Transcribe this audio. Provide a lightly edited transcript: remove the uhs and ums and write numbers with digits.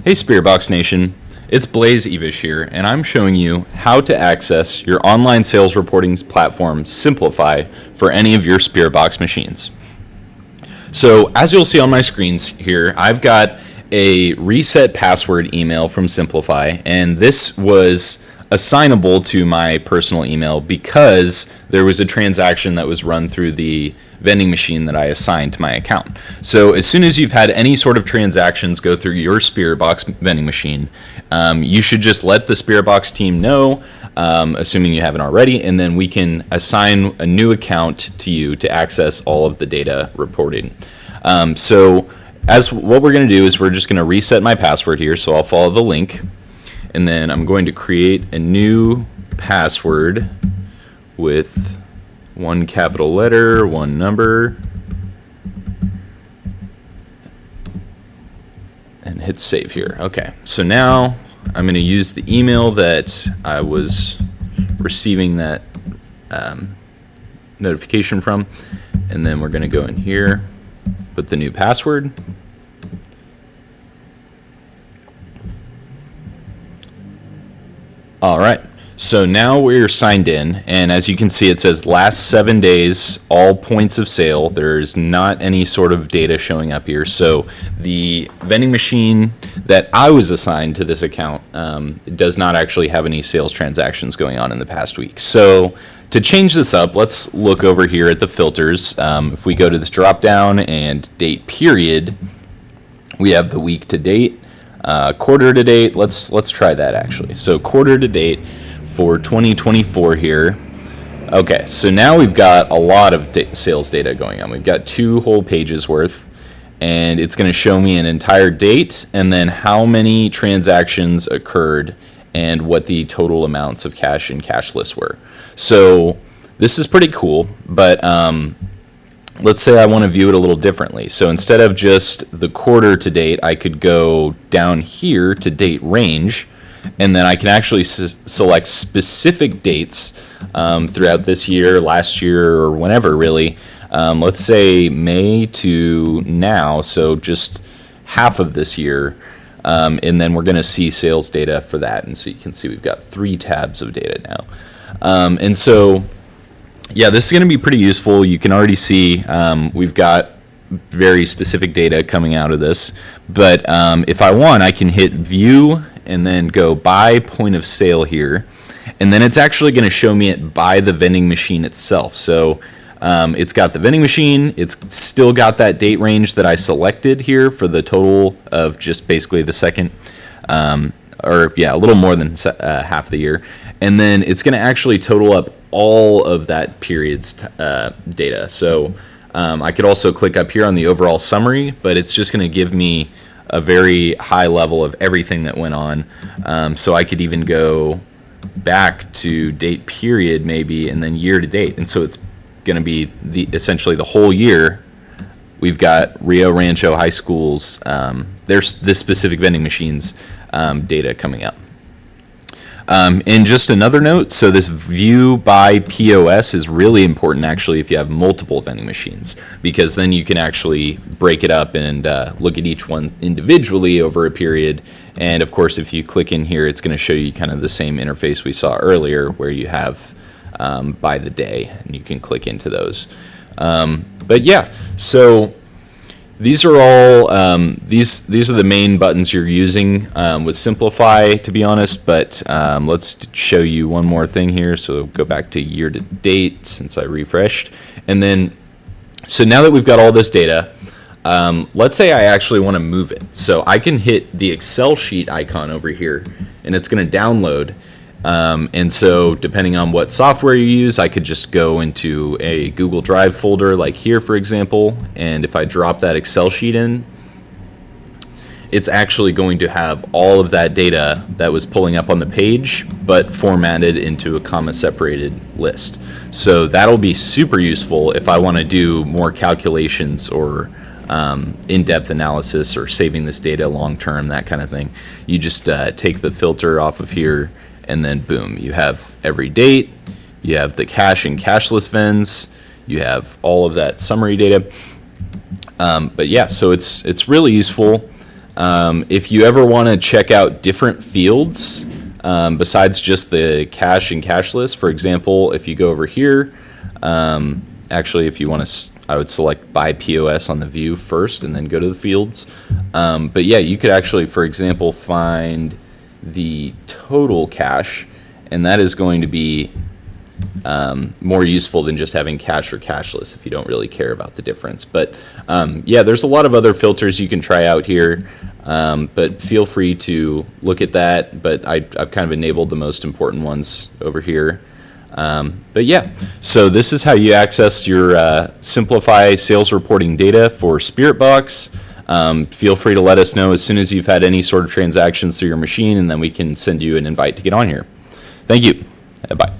Hey Spearbox Nation, it's Blaze Evish here, and I'm showing you how to access your online sales reporting platform Simplify for any of your Spearbox machines. So as you'll see on my screens here, I've got a reset password email from Simplify, and this was assignable to my personal email because there was a transaction that was run through the vending machine that I assigned to my account. So as soon as you've had any sort of transactions go through your Spearbox vending machine, you should just let the Spearbox team know, assuming you haven't already, and then we can assign a new account to you to access all of the data reported. So as what we're going to do is we're just going to reset my password here, so I'll follow the link. And then I'm going to create a new password with one capital letter, one number, and hit save here. Okay, so now I'm going to use the email that I was receiving that notification from, and then we're going to go in here, put the new password. All right, so now we're signed in, and as you can see, it says last 7 days, all points of sale. There's not any sort of data showing up here. So the vending machine that I was assigned to this account does not actually have any sales transactions going on in the past week. So to change this up, let's look over here at the filters. If we go to this drop down and date period, we have the week to date. Quarter to date, let's try that actually. So quarter to date for 2024 here. Okay, so now we've got a lot of sales data going on. We've got 2 whole pages worth, and it's going to show me an entire date and then how many transactions occurred and what the total amounts of cash and cashless were. So this is pretty cool, but let's say I want to view it a little differently. So instead of just the quarter to date, I could go down here to date range, and then I can actually select specific dates throughout this year, last year, or whenever really. Let's say May to now, so just half of this year, and then we're going to see sales data for that. And so you can see we've got 3 tabs of data now. And so yeah, this is going to be pretty useful. You can already see we've got very specific data coming out of this. But if I want, I can hit view and then go by point of sale here. And then it's actually going to show me it by the vending machine itself. So it's got the vending machine. It's still got that date range that I selected here for the total of just basically the second, or yeah, a little more than half the year. And then it's going to actually total up all of that period's data. So I could also click up here on the overall summary, but it's just going to give me a very high level of everything that went on. So I could even go back to date period maybe, and then year to date. And so it's going to be essentially the whole year. We've got Rio Rancho High School's, there's this specific vending machine's data coming up. And just another note, so this view by POS is really important actually if you have multiple vending machines, because then you can actually break it up and look at each one individually over a period. And of course, if you click in here, it's going to show you kind of the same interface we saw earlier where you have by the day, and you can click into those. But yeah, so these are all these are the main buttons you're using with Simplify, to be honest. But let's show you one more thing here. So go back to year to date since I refreshed, and then so now that we've got all this data, let's say I actually want to move it. So I can hit the Excel sheet icon over here, and it's going to download. And so depending on what software you use, I could just go into a Google Drive folder like here, for example, and if I drop that Excel sheet in, it's actually going to have all of that data that was pulling up on the page, but formatted into a comma-separated list. So that'll be super useful if I want to do more calculations or in-depth analysis or saving this data long-term, that kind of thing. You just take the filter off of here, and then boom, you have every date, you have the cash and cashless vends, you have all of that summary data. But yeah, so it's really useful. If you ever want to check out different fields besides just the cash and cashless, for example, if you go over here, actually, if you want to, I would select Buy POS on the view first and then go to the fields. But yeah, you could actually, for example, find the total cash, and that is going to be more useful than just having cash or cashless if you don't really care about the difference. But yeah, there's a lot of other filters you can try out here, but feel free to look at that. But I've kind of enabled the most important ones over here. But yeah, so this is how you access your Simplify sales reporting data for SpiritBox. Feel free to let us know as soon as you've had any sort of transactions through your machine, and then we can send you an invite to get on here. Thank you. Bye.